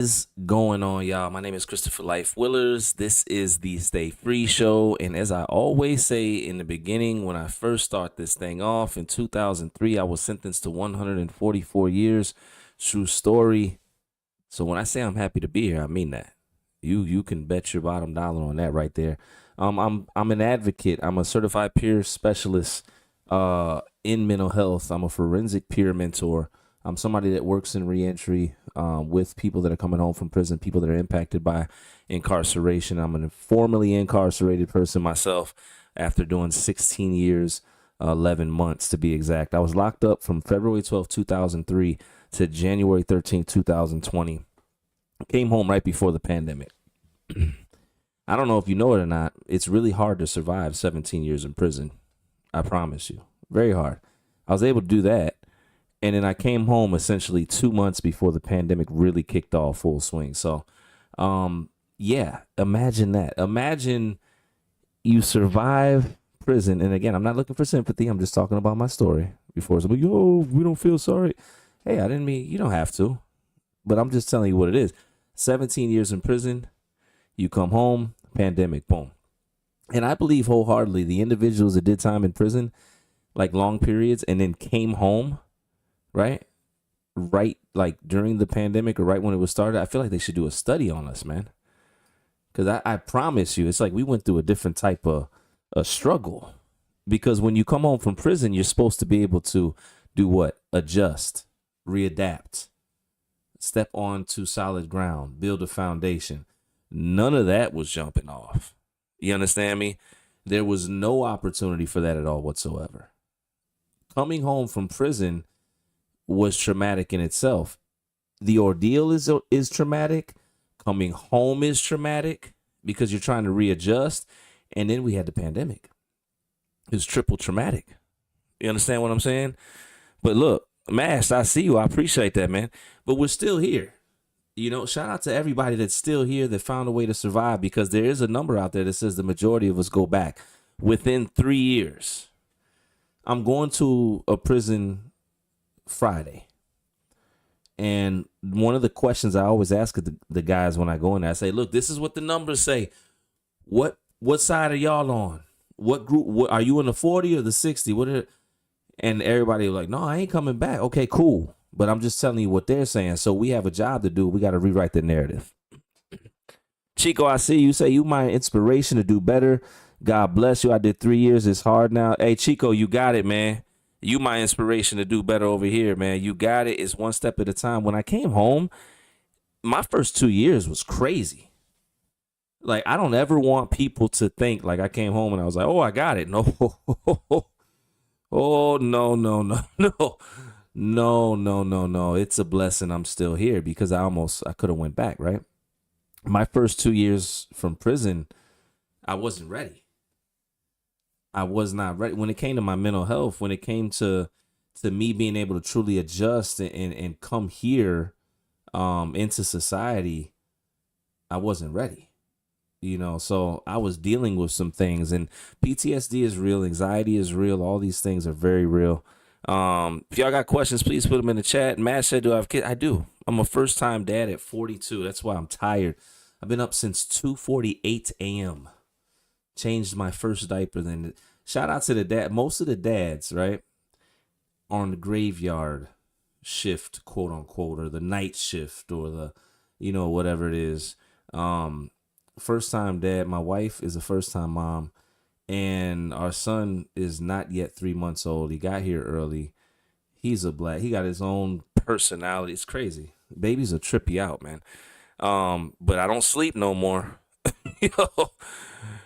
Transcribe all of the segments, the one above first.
Is going on, y'all? My name is Christopher Life Willers. This is the Stay Free Show. And as I always say in the beginning, when I first start this thing off in 2003, I was sentenced to 144 years. True story. So when I say I'm happy to be here, I mean that. You can bet your bottom dollar on that right there. I'm an advocate. I'm a certified peer specialist in mental health. I'm a forensic peer mentor. I'm somebody that works in reentry with people that are coming home from prison, people that are impacted by incarceration. I'm a formerly incarcerated person myself after doing 16 years, 11 months to be exact. I was locked up from February 12th, 2003 to January 13th, 2020. Came home right before the pandemic. I don't know if you know it or not. It's really hard to survive 17 years in prison. I promise you. Very hard. I was able to do that. And then I came home essentially 2 months before the pandemic really kicked off full swing. So, yeah, imagine that. Imagine you survive prison. And again, I'm not looking for sympathy. I'm just talking about my story before somebody, yo, we don't feel sorry. Hey, I didn't mean, you don't have to, but I'm just telling you what it is. 17 years in prison, you come home, pandemic, boom. And I believe wholeheartedly the individuals that did time in prison, like long periods, and then came home, right? Right, like during the pandemic or right when it was started, I feel like they should do a study on us, man. Because I promise you, it's like we went through a different type of a struggle. Because when you come home from prison, you're supposed to be able to do what? Adjust, readapt, step onto solid ground, build a foundation. None of that was jumping off. You understand me? There was no opportunity for that at all whatsoever. Coming home from prison was traumatic in itself. The ordeal is traumatic. Coming home is traumatic because you're trying to readjust. And then we had the pandemic. It was triple traumatic. You understand what I'm saying? But look, Mash, I see you. I appreciate that, man. But we're still here. You know, shout out to everybody that's still here that found a way to survive, because there is a number out there that says the majority of us go back within 3 years. I'm going to a prison Friday. And one of the questions I always ask the guys when I go in there, I say, look, this is what the numbers say. What side are y'all on? What group? Are you in the 40 or the 60? And everybody was like, no, I ain't coming back. Okay, cool. But I'm just telling you what they're saying. So we have a job to do. We got to rewrite the narrative. Chico, I see you say you my inspiration to do better. God bless you. I did 3 years. It's hard now. Hey, Chico, you got it, man. You my inspiration to do better over here, man. You got it. It's one step at a time. When I came home, my first 2 years was crazy. Like, I don't ever want people to think like I came home and I was like, oh, I got it. No. Oh, no, no, no, no. No, no, no, no. It's a blessing I'm still here, because I could have went back, right? My first 2 years from prison, I wasn't ready. I was not ready. When it came to my mental health, when it came to me being able to truly adjust and come here into society, I wasn't ready. You know, so I was dealing with some things, and PTSD is real, anxiety is real, all these things are very real. If y'all got questions, please put them in the chat. Matt said, do I have kids? I do. I'm a first-time dad at 42. That's why I'm tired. I've been up since 2:48 a.m. Changed my first diaper. Then shout out to the dad. Most of the dads, right, are on the graveyard shift, quote unquote, or the night shift, or the, whatever it is. First time dad. My wife is a first time mom, and our son is not yet 3 months old. He got here early. He got his own personality. It's crazy. Babies will trip you out, man. But I don't sleep no more.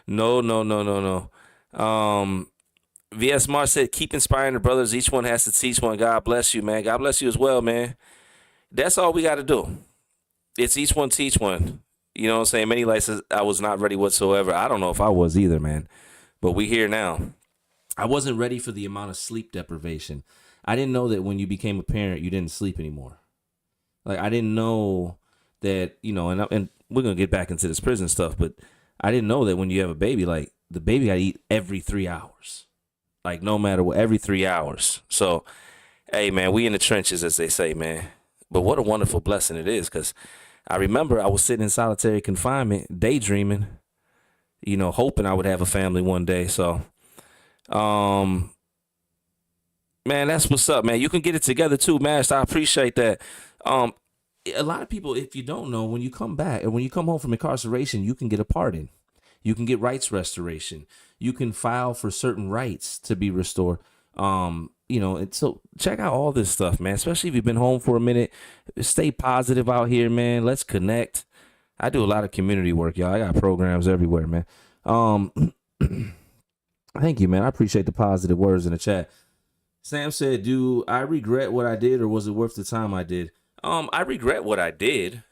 No, no, no, no, no. VS Mars said, keep inspiring the brothers. Each one has to teach one. God bless you, man. God bless you as well, man. That's all we got to do. It's each one teach one. You know what I'm saying? Many like says I was not ready whatsoever. I don't know if I was either, man. But we here now. I wasn't ready for the amount of sleep deprivation. I didn't know that when you became a parent, you didn't sleep anymore. Like, I didn't know that, and we're going to get back into this prison stuff, but I didn't know that when you have a baby, like, the baby got to eat every 3 hours. Like, no matter what, every 3 hours. So, hey, man, we in the trenches, as they say, man. But what a wonderful blessing it is, because I remember I was sitting in solitary confinement, daydreaming, hoping I would have a family one day. So, um, man, that's what's up, man. You can get it together too, Master. I appreciate that. Um, a lot of people, if you don't know, when you come back and when you come home from incarceration, you can get a pardon. You can get rights restoration. You can file for certain rights to be restored. And so check out all this stuff, man. Especially if you've been home for a minute. Stay positive out here, man. Let's connect. I do a lot of community work, y'all. I got programs everywhere, man. Thank you, man. I appreciate the positive words in the chat. Sam said, "Do I regret what I did, or was it worth the time I did?" I regret what I did.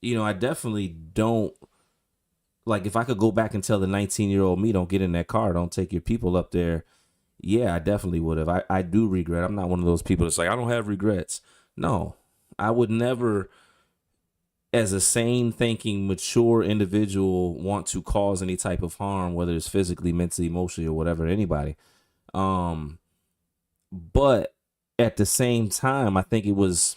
I definitely don't. Like, if I could go back and tell the 19-year-old me, don't get in that car, don't take your people up there. Yeah, I definitely would have. I do regret. I'm not one of those people that's like, I don't have regrets. No, I would never, as a sane thinking, mature individual, want to cause any type of harm, whether it's physically, mentally, emotionally, or whatever, to anybody. But at the same time, I think it was,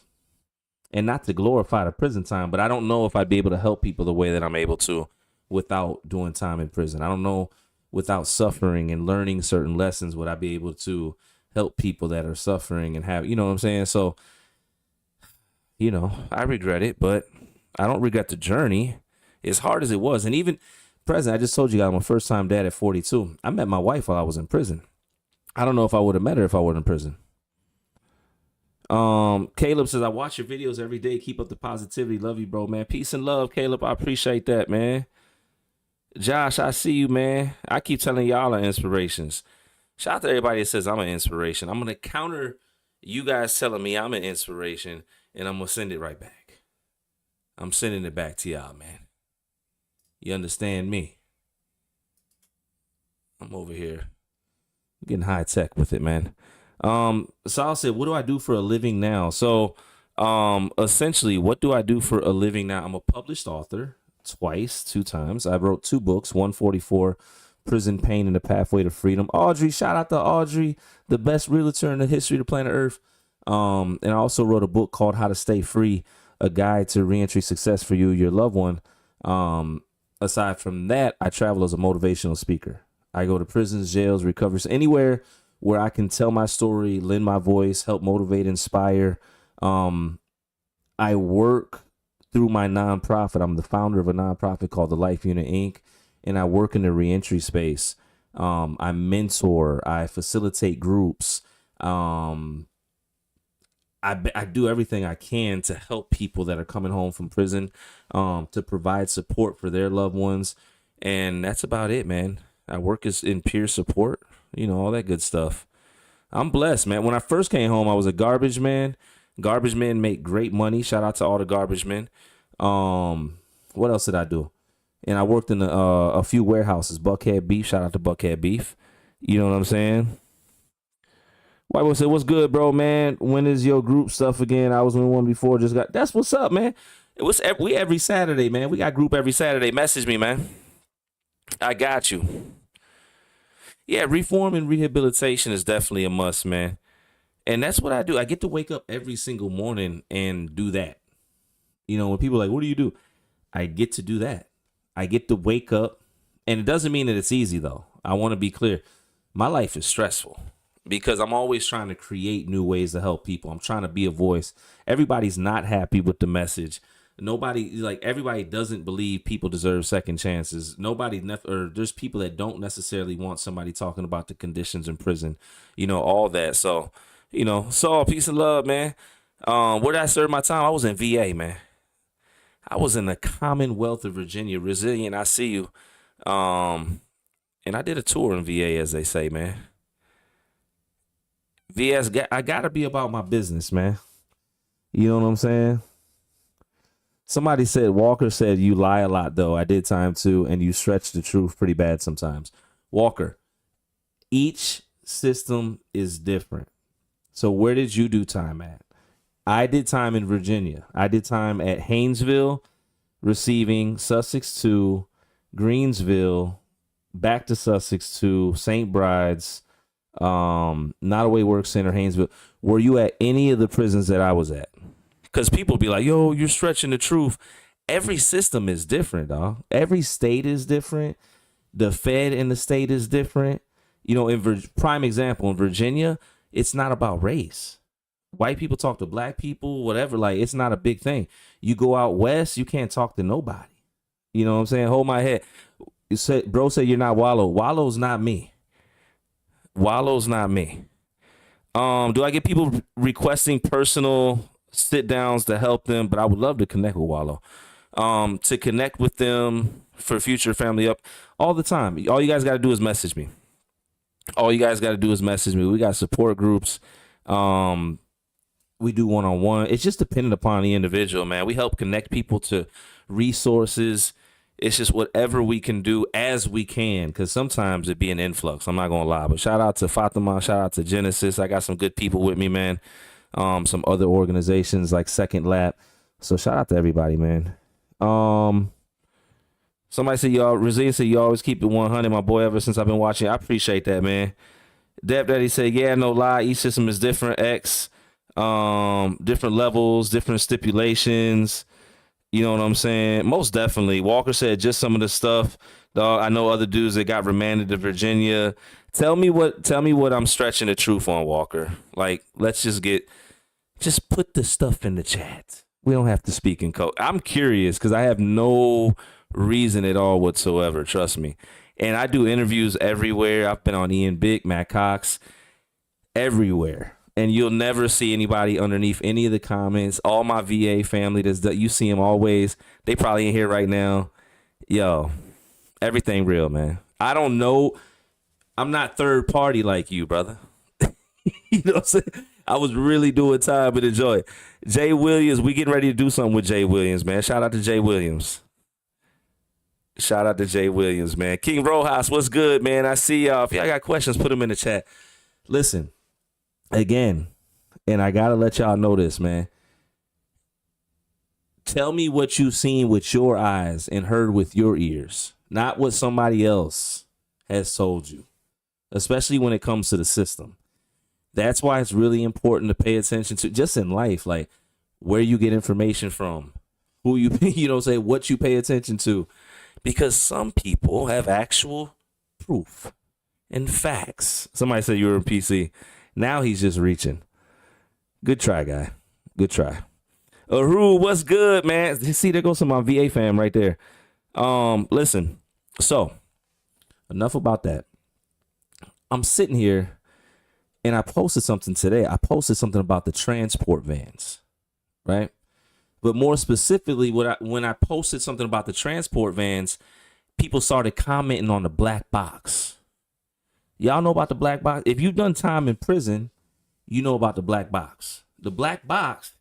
and not to glorify the prison time, but I don't know if I'd be able to help people the way that I'm able to without doing time in prison. I don't know, without suffering and learning certain lessons, would I be able to help people that are suffering and have, you know what I'm saying? So, I regret it, but I don't regret the journey, as hard as it was. And even present, I just told you guys, I'm a first time dad at 42. I met my wife while I was in prison. I don't know if I would have met her if I were in prison. Caleb says, I watch your videos every day. Keep up the positivity. Love you, bro, man. Peace and love, Caleb. I appreciate that, man. Josh, I see you, man. I keep telling y'all are inspirations. Shout out to everybody that says I'm an inspiration. I'm going to counter you guys telling me I'm an inspiration, and I'm going to send it right back. I'm sending it back to y'all, man. You understand me? I'm over here getting high tech with it, man. Sal said, what do I do for a living now? So, essentially, what do I do for a living now? I'm a published author. Two times. I wrote 2 books, 144, Prison Pain and the Pathway to Freedom. Audrey, shout out to Audrey, the best realtor in the history of the planet Earth. And I also wrote a book called How to Stay Free, a guide to reentry success for you, your loved one. Aside from that, I travel as a motivational speaker. I go to prisons, jails, recoveries, anywhere where I can tell my story, lend my voice, help motivate, inspire. I work through my nonprofit. I'm the founder of a nonprofit called the Life Unit Inc., and I work in the reentry space. I mentor, I facilitate groups. I do everything I can to help people that are coming home from prison, to provide support for their loved ones. And that's about it, man. I work as in peer support, all that good stuff. I'm blessed, man. When I first came home, I was a garbage man. Garbage men make great money. Shout out to all the garbage men. What else did I do? And I worked in a few warehouses. Buckhead Beef. Shout out to Buckhead Beef. You know what I'm saying? White boy said, "What's good, bro, man? When is your group stuff again? I was in one before. That's what's up, man. We every Saturday, man. We got group every Saturday. Message me, man. I got you. Yeah, reform and rehabilitation is definitely a must, man. And that's what I do. I get to wake up every single morning and do that. When people are like, what do you do? I get to do that. I get to wake up. And it doesn't mean that it's easy, though. I want to be clear. My life is stressful because I'm always trying to create new ways to help people. I'm trying to be a voice. Everybody's not happy with the message. Everybody doesn't believe people deserve second chances. There's people that don't necessarily want somebody talking about the conditions in prison, all that. So, Saul, peace and love, man. Where did I serve my time? I was in VA, man. I was in the Commonwealth of Virginia. Resilient, I see you. And I did a tour in VA, as they say, man. I gotta be about my business, man. You know what I'm saying? Somebody said, Walker said, you lie a lot, though. I did time too, and you stretch the truth pretty bad sometimes. Walker, each system is different. So where did you do time at? I did time in Virginia. I did time at Haynesville, receiving, Sussex 2, Greensville, back to Sussex 2, St. Bride's, Nottoway Work Center, Haynesville. Were you at any of the prisons that I was at? Because people be like, yo, you're stretching the truth. every system is different, dog. Every state is different. The Fed in the state is different. You know, prime example, in Virginia, it's not about race. White people talk to black people, whatever. Like, it's not a big thing. You go out west, you can't talk to nobody. You know what I'm saying? Hold my head. Bro said you're not Wallow. Wallow's not me. Wallow's not me. Do I get people requesting personal sit downs to help them? But I would love to connect with Wallow. To connect with them for future family up all the time. All you guys got to do is message me. We got support groups. We do one-on-one. It's just dependent upon the individual, man. We help connect people to resources. It's just whatever we can do as we can, because sometimes it be an influx. I'm not going to lie. But shout out to Fatima. Shout out to Genesis. I got some good people with me, man. Some other organizations like Second Lap. So shout out to everybody, man. Somebody said, Resilience said, you always keep it 100, my boy, ever since I've been watching. I appreciate that, man. Deb Daddy said, yeah, no lie. Each system is different. Different levels, different stipulations. You know what I'm saying? Most definitely. Walker said just some of the stuff. Dog, I know other dudes that got remanded to Virginia. Tell me what I'm stretching the truth on, Walker. Like, let's just put the stuff in the chat. We don't have to speak in code. I'm curious because I have no reason at all whatsoever. Trust me. And I do interviews everywhere. I've been on Ian Bick, Matt Cox, everywhere. And you'll never see anybody underneath any of the comments. All my VA family, you see them always. They probably in here right now. Yo, everything real, man. I don't know. I'm not third party like you, brother. You know what I'm saying? I was really doing time and enjoy it. Jay Williams, we getting ready to do something with Jay Williams, man. Shout out to Jay Williams. Shout out to Jay Williams, man. King Rojas, what's good, man? I see y'all. If y'all got questions, put them in the chat. Listen, again, and I got to let y'all know this, man. Tell me what you've seen with your eyes and heard with your ears, not what somebody else has told you, especially when it comes to the system. That's why it's really important to pay attention to, just in life, like where you get information from, who you, what you pay attention to, because some people have actual proof and facts. Somebody said you were in PC. Now he's just reaching. Good try, guy. Good try. Aru, what's good, man? See, there goes some of my VA fam right there. Listen, so enough about that. I'm sitting here and I posted something today. I posted something about the transport vans, right? But more specifically, when I posted something about the transport vans, people started commenting on the black box. Y'all know about the black box? If you've done time in prison, you know about the black box. The black box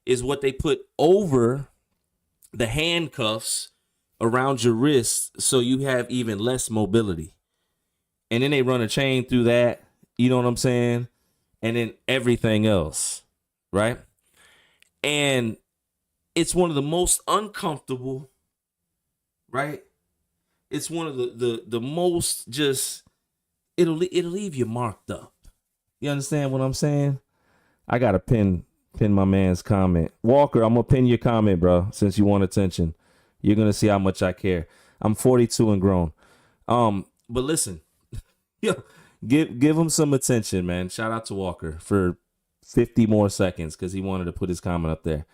is what they put over the handcuffs around your wrist so you have even less mobility. And then they run a chain through that, you know what I'm saying? And then everything else, right? And it's one of the most uncomfortable, right? It's one of the most just, it'll leave you marked up. You understand what I'm saying? I got to pin my man's comment. Walker, I'm going to pin your comment, bro, since you want attention. You're going to see how much I care. I'm 42 and grown. But listen, yo, give him some attention, man. Shout out to Walker for 50 more seconds because he wanted to put his comment up there.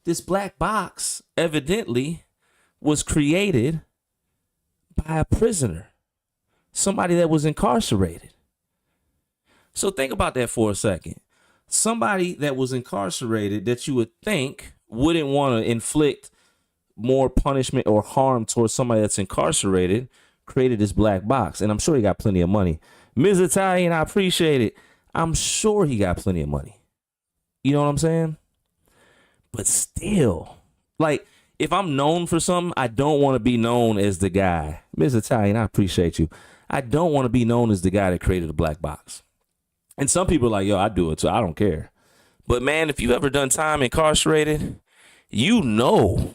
This black box evidently was created by a prisoner, somebody that was incarcerated. So think about that for a second. Somebody that was incarcerated that you would think wouldn't want to inflict more punishment or harm towards somebody that's incarcerated created this black box. And I'm sure he got plenty of money. Ms. Italian, I appreciate it. I'm sure he got plenty of money. You know what I'm saying? But still, like, if I'm known for something, I don't want to be known as the guy. Ms. Italian, I appreciate you. I don't want to be known as the guy that created the black box. And some people are like, yo, I do it, so I don't care. But, man, if you ever done time incarcerated, you know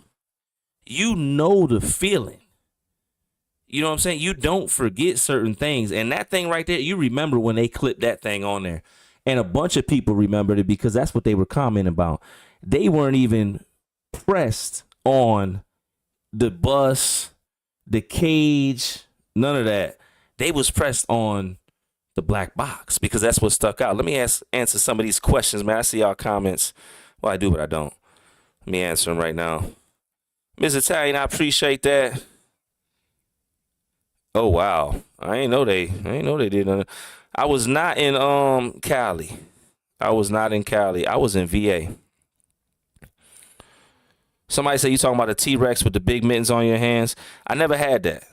the feeling. You know what I'm saying? You don't forget certain things. And that thing right there, you remember when they clipped that thing on there. And a bunch of people remembered it because that's what they were commenting about. They weren't even pressed on the bus, the cage, none of that. They was pressed on the black box because that's what stuck out. Let me answer some of these questions, man. I see y'all comments. Well, I do, but I don't. Let me answer them right now. Ms. Italian, I appreciate that. Oh wow, I ain't know they did nothing. I was not in Cali. I was not in Cali. I was in VA. Somebody say you talking about a T-Rex with the big mittens on your hands. I never had that.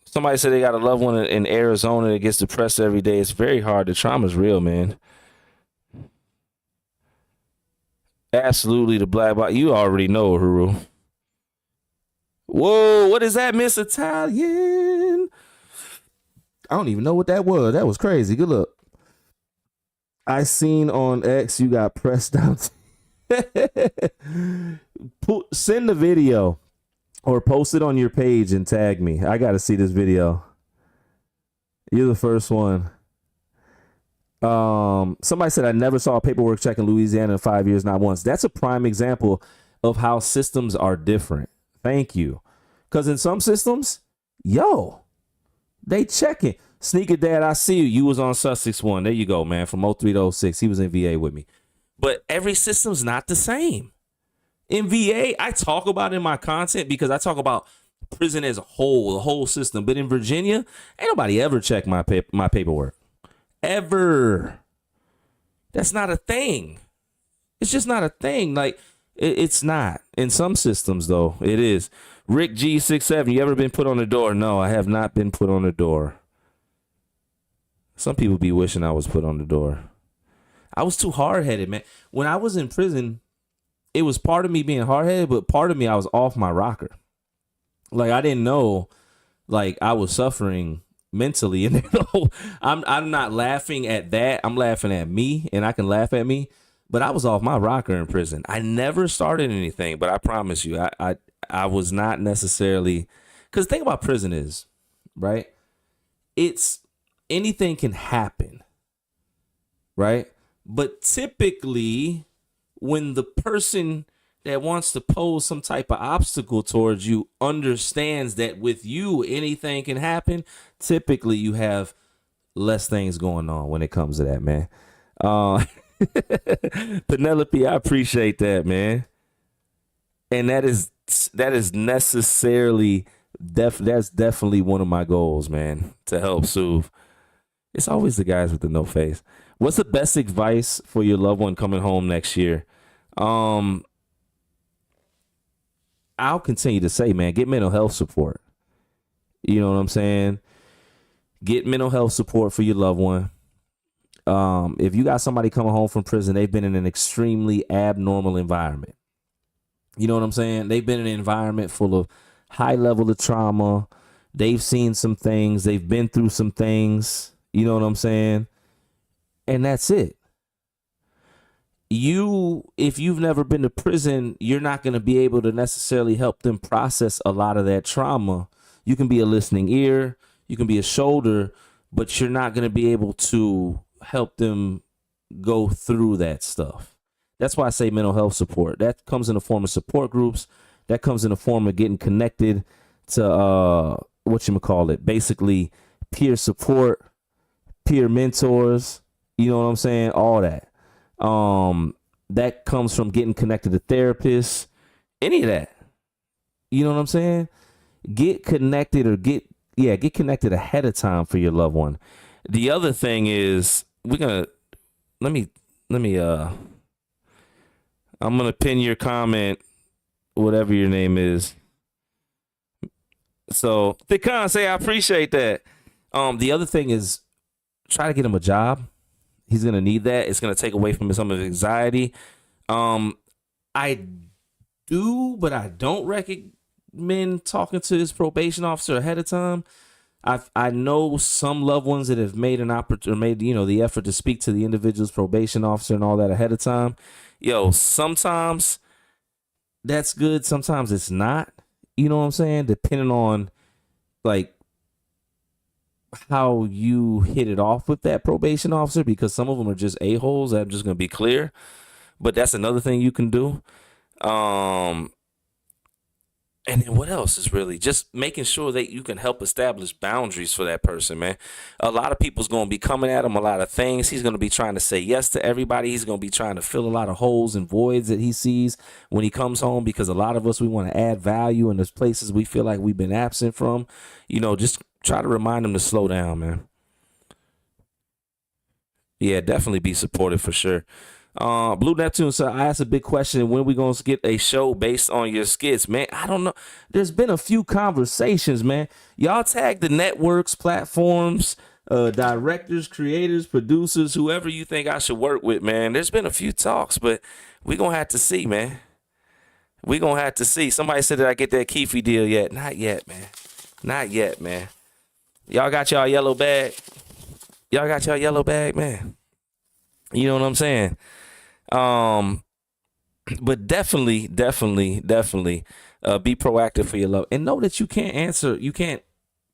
Somebody said they got a loved one in Arizona that gets depressed every day. It's very hard. The trauma's real, man. Absolutely, the black box. You already know, Huru. Whoa, what is that, Miss Italian? I don't even know what that was. That was crazy. Good luck. I seen on X you got pressed down. Send the video or post it on your page and tag me. I got to see this video. You're the first one. Somebody said I never saw a paperwork check in Louisiana in 5 years, not once. That's a prime example of how systems are different. Thank you. Because in some systems, they checking. Sneaker Dad, I see you. You was on Sussex 1. There you go, man. From 03 to 06. He was in VA with me. But every system's not the same. In VA, I talk about it in my content because I talk about prison as a whole, the whole system. But in Virginia, ain't nobody ever checked my paperwork. Ever. That's not a thing. It's just not a thing. Like, it's not. In some systems, though, it is. Rick G67, you ever been put on the door? No, I have not been put on the door. Some people be wishing I was put on the door. I was too hard-headed, man. When I was in prison, it was part of me being hard-headed, but part of me, I was off my rocker. Like, I didn't know, like, I was suffering mentally. And I'm not laughing at that. I'm laughing at me, and I can laugh at me. But I was off my rocker in prison. I never started anything, but I promise you, I was not necessarily, because the thing about prison is, right? It's anything can happen, right? But typically, when the person that wants to pose some type of obstacle towards you understands that with you, anything can happen, typically you have less things going on when it comes to that, man. Penelope, I appreciate that, man. And that is necessarily that's definitely one of my goals, man, to help soothe. It's always the guys with the no face. What's the best advice for your loved one coming home next year? I'll continue to say, man, get mental health support. You know what I'm saying? Get mental health support for your loved one. If you got somebody coming home from prison, they've been in an extremely abnormal environment. You know what I'm saying? They've been in an environment full of high level of trauma. They've seen some things. They've been through some things. You know what I'm saying? And that's it. If you've never been to prison, you're not going to be able to necessarily help them process a lot of that trauma. You can be a listening ear. You can be a shoulder, but you're not going to be able to help them go through that stuff. That's why I say mental health support. That comes in the form of support groups. That comes in the form of getting connected to basically peer support, peer mentors. You know what I'm saying? All that. That comes from getting connected to therapists. Any of that. You know what I'm saying? Get connected get connected ahead of time for your loved one. The other thing is I'm gonna pin your comment, whatever your name is. So Thikan, say I appreciate that. The other thing is try to get him a job. He's gonna need that. It's gonna take away from some of his anxiety. I do, but I don't recommend talking to his probation officer ahead of time. I know some loved ones that have made the effort to speak to the individual's probation officer and all that ahead of time. Sometimes that's good. Sometimes it's not. You know what I'm saying? Depending on like how you hit it off with that probation officer, because some of them are just a-holes. I'm just gonna be clear. But that's another thing you can do. Um, and then what else is really just making sure that you can help establish boundaries for that person, man. A lot of people's going to be coming at him a lot of things. He's going to be trying to say yes to everybody. He's going to be trying to fill a lot of holes and voids that he sees when he comes home, because a lot of us, we want to add value in those places we feel like we've been absent from. Just try to remind him to slow down, man. Yeah, definitely be supportive for sure. Blue Neptune, so I asked a big question: when we gonna get a show based on your skits, man? I don't know. There's been a few conversations, man. Y'all tag the networks, platforms, directors, creators, producers, whoever you think I should work with, man. There's been a few talks, but we gonna have to see, man. We gonna have to see. Somebody said that I get that Keefe deal yet? Not yet, man. Not yet, man. Y'all got y'all yellow bag. Y'all got y'all yellow bag, man. You know what I'm saying? But definitely, be proactive for your love, and know that you can't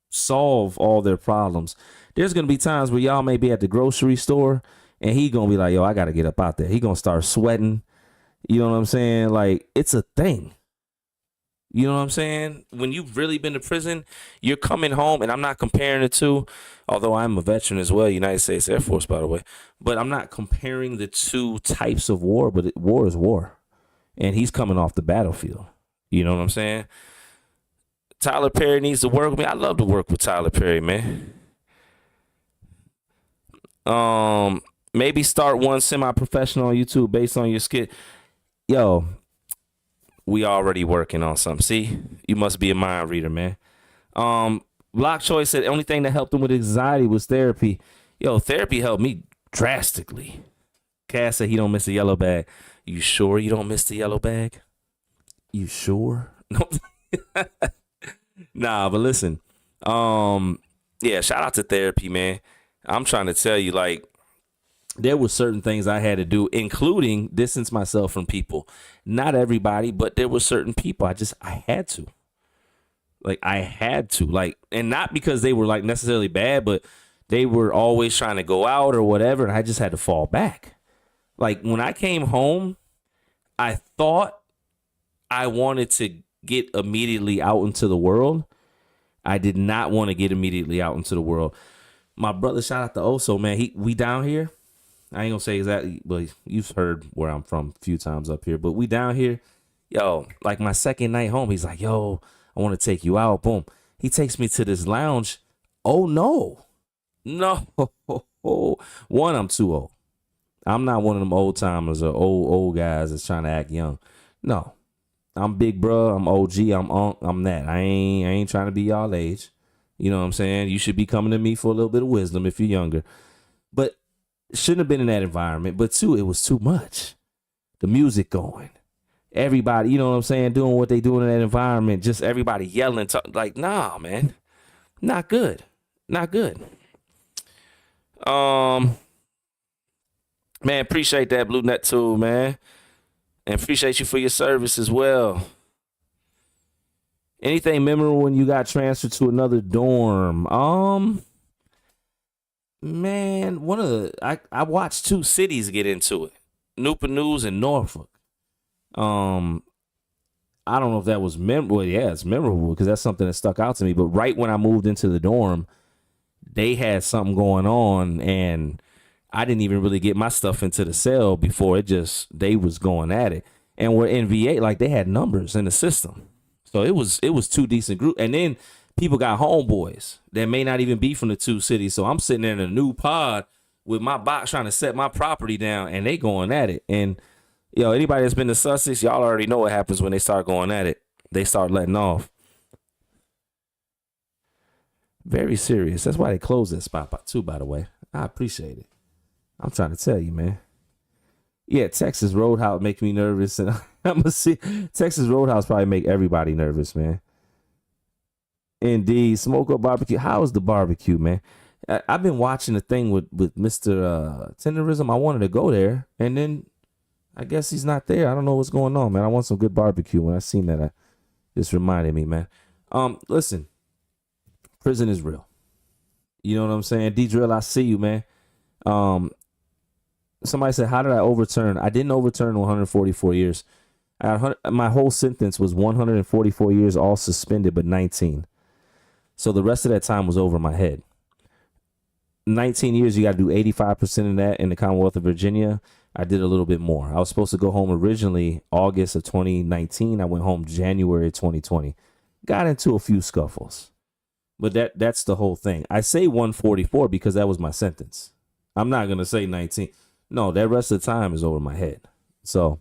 solve all their problems. There's gonna be times where y'all may be at the grocery store, and he gonna be like, "Yo, I gotta get up out there." He gonna start sweating. You know what I'm saying? Like, it's a thing. You know what I'm saying? When you've really been to prison, you're coming home, and I'm not comparing the two, although I'm a veteran as well, United States Air Force, by the way. But I'm not comparing the two types of war, but war is war. And he's coming off the battlefield. You know what I'm saying? Tyler Perry needs to work with me. I love to work with Tyler Perry, man. Maybe start one semi-professional on YouTube based on your skit. Yo, we already working on something. See, you must be a mind reader, man. Block Choice said the only thing that helped him with anxiety was therapy. Yo, therapy helped me drastically. Cass said he don't miss the yellow bag. You sure you don't miss the yellow bag? You sure? No. Nah, but listen. Yeah, shout out to therapy, man. I'm trying to tell you, like, there were certain things I had to do, including distance myself from people. Not everybody, but there were certain people I had to. Like, I had to. Like, and not because they were like necessarily bad, but they were always trying to go out or whatever, and I just had to fall back. Like, when I came home, I thought I wanted to get immediately out into the world. I did not want to get immediately out into the world. My brother, shout out to Oso, man. We down here. I ain't gonna say exactly, but you've heard where I'm from a few times up here. But we down here. Yo, like my second night home, he's like, yo, I want to take you out. Boom. He takes me to this lounge. Oh, no. No. One, I'm too old. I'm not one of them old timers or old guys that's trying to act young. No. I'm big bro. I'm OG. I'm that. I ain't trying to be y'all age. You know what I'm saying? You should be coming to me for a little bit of wisdom if you're younger. But shouldn't have been in that environment. But two, it was too much. The music going. Everybody, you know what I'm saying, doing what they do in that environment. Just everybody yelling. Like, nah, man. Not good. Not good. Man, appreciate that, Blue Net Tool, man. And appreciate you for your service as well. Anything memorable when you got transferred to another dorm? Man, I watched two cities get into it. Newport News and Norfolk. I don't know if that was memorable. Yeah, it's memorable because that's something that stuck out to me. But right when I moved into the dorm, they had something going on, and I didn't even really get my stuff into the cell before they was going at it. And we're in VA, like they had numbers in the system. So it was two decent groups. And then people got homeboys that may not even be from the two cities. So I'm sitting there in a new pod with my box trying to set my property down, and they going at it. And anybody that's been to Sussex, y'all already know what happens when they start going at it. They start letting off. Very serious. That's why they closed that spot too, by the way. I appreciate it. I'm trying to tell you, man. Yeah, Texas Roadhouse make me nervous, and I'm gonna see Texas Roadhouse probably make everybody nervous, man. Indeed, Smoke Up Barbecue. How is the barbecue, man? I've been watching the thing with Mr. Tenderism. I wanted to go there, and then I guess he's not there. I don't know what's going on, man. I want some good barbecue. When I seen that, this reminded me, man. Listen, prison is real. You know what I'm saying? D-Drill, I see you, man. Somebody said, how did I overturn? I didn't overturn 144 years. My whole sentence was 144 years, all suspended, but 19. So the rest of that time was over my head. 19 years, you got to do 85% of that in the Commonwealth of Virginia. I did a little bit more. I was supposed to go home originally August of 2019. I went home January 2020. Got into a few scuffles. But that's the whole thing. I say 144 because that was my sentence. I'm not going to say 19. No, that rest of the time is over my head. So,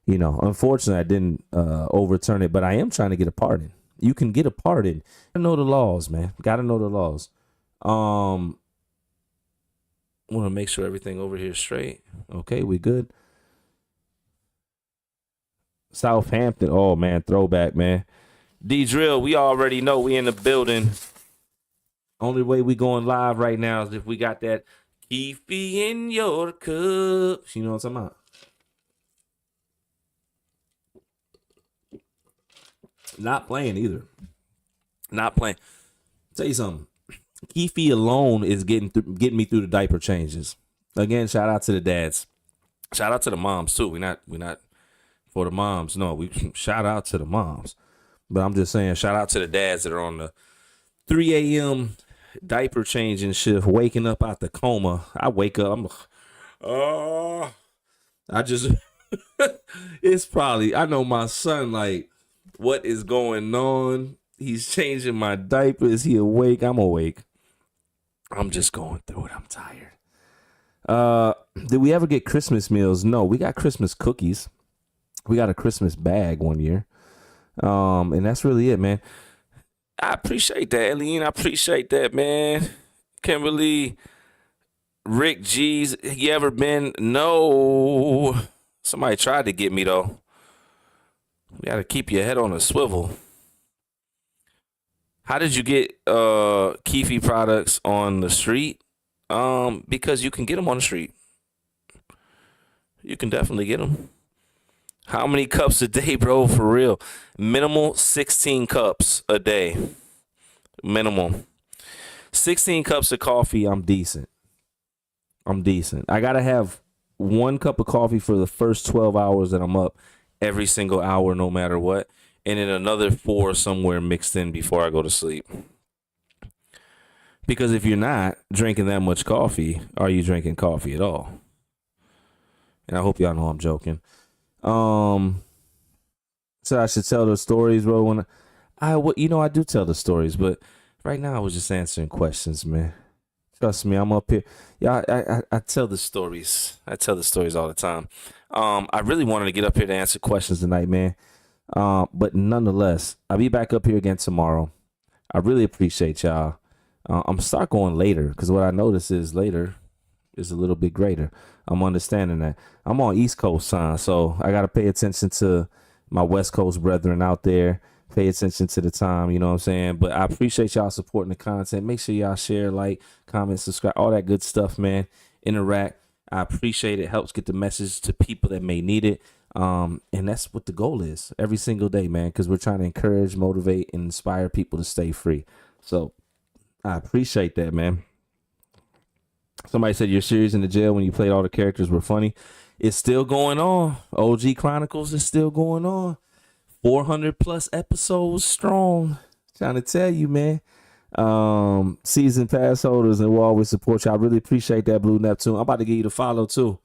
unfortunately, I didn't overturn it, but I am trying to get a pardon. You can get a pardon. Gotta know the laws, man. Gotta know the laws. Want to make sure everything over here is straight. Okay, we good. Southampton. Oh, man, throwback, man. D-Drill, we already know we in the building. Only way we going live right now is if we got that Keefy in your cup. You know what I'm talking about? Not playing either. Not playing. Tell you something. Keefy alone is getting me through the diaper changes. Again, shout out to the dads. Shout out to the moms too. We're not for the moms. No, we shout out to the moms. But I'm just saying, shout out to the dads that are on the 3 a.m. diaper changing shift, waking up out the coma. I wake up, it's probably, I know my son, like, what is going on? He's changing my diapers. He awake. I'm awake. I'm just going through it. I'm tired. Did we ever get Christmas meals? No, we got Christmas cookies. We got a Christmas bag one year. And that's really it, man. I appreciate that, Eileen. I appreciate that, man. Kimberly, Rick G's, you ever been? No. Somebody tried to get me, though. You got to keep your head on a swivel. How did you get Keefy products on the street? Because you can get them on the street. You can definitely get them. How many cups a day, bro? For real. Minimal 16 cups a day. Minimal. 16 cups of coffee, I'm decent. I got to have 1 cup of coffee for the first 12 hours that I'm up every single hour, no matter what. And then another 4 somewhere mixed in before I go to sleep. Because if you're not drinking that much coffee, are you drinking coffee at all? And I hope y'all know I'm joking. So I should tell the stories, bro. When I do tell the stories, but right now I was just answering questions, man. Trust me, I'm up here. Yeah, I tell the stories. I tell the stories all the time. I really wanted to get up here to answer questions tonight, man. But nonetheless, I'll be back up here again tomorrow. I really appreciate y'all. I'm start going later because what I notice is later is a little bit greater. I'm understanding that. I'm on East Coast time, so I got to pay attention to my West Coast brethren out there. Pay attention to the time, you know what I'm saying? But I appreciate y'all supporting the content. Make sure y'all share, like, comment, subscribe, all that good stuff, man. Interact. I appreciate it. Helps get the message to people that may need it. And that's what the goal is every single day, man, because we're trying to encourage, motivate, and inspire people to stay free. So I appreciate that, man. Somebody said your series in the jail when you played all the characters were funny. It's still going on. OG Chronicles is still going on. 400 plus episodes strong. Trying to tell you, man. Season pass holders and we'll always support you. I really appreciate that, Blue Neptune. I'm about to give you the follow too.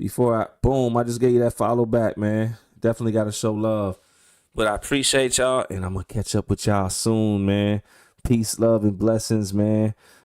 I just gave you that follow back, man. Definitely got to show love. But I appreciate y'all, and I'm going to catch up with y'all soon, man. Peace, love, and blessings, man.